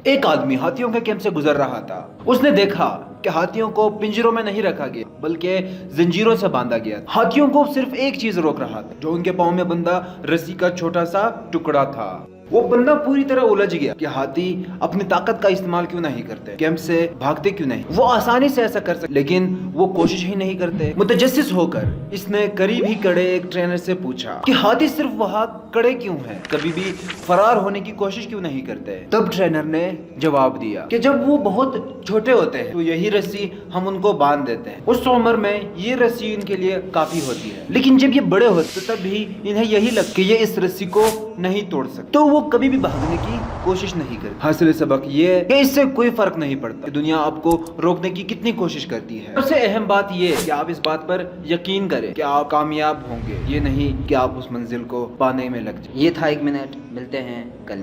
ایک آدمی ہاتھیوں کے کیمپ سے گزر رہا تھا. اس نے دیکھا کہ ہاتھیوں کو پنجروں میں نہیں رکھا گیا بلکہ زنجیروں سے باندھا گیا. ہاتھیوں کو صرف ایک چیز روک رہا تھا, جو ان کے پاؤں میں بندھا رسی کا چھوٹا سا ٹکڑا تھا. وہ بندہ پوری طرح الجھ گیا کہ ہاتھی اپنی طاقت کا استعمال کیوں نہیں کرتے, کیمپ سے بھاگتے کیوں نہیں. وہ آسانی سے ایسا کر سکتے لیکن وہ کوشش ہی نہیں کرتے. متجسس ہو کر اس نے قریب ہی کھڑے ایک ٹرینر سے پوچھا کہ ہاتھی صرف وہاں کھڑے کیوں ہیں, کبھی بھی فرار ہونے کی کوشش کیوں نہیں کرتے. تب ٹرینر نے جواب دیا کہ جب وہ بہت چھوٹے ہوتے ہیں تو یہی رسی ہم ان کو باندھ دیتے ہیں. اس عمر میں یہ رسی ان کے لیے کافی ہوتی ہے, لیکن جب یہ بڑے ہوتے تب بھی انہیں یہی لگتا کہ یہ اس رسی کو نہیں توڑ سکتے, تو وہ کبھی بھی بھاگنے کی کوشش نہیں کرتے. حاصل سبق یہ کہ اس سے کوئی فرق نہیں پڑتا کہ دنیا آپ کو روکنے کی کتنی کوشش کرتی ہے. سب سے اہم بات یہ ہے کہ آپ اس بات پر یقین کریں کہ آپ کامیاب ہوں گے, یہ نہیں کہ آپ اس منزل کو پانے میں لگ جائیں. یہ تھا 1 منٹ. ملتے ہیں کل.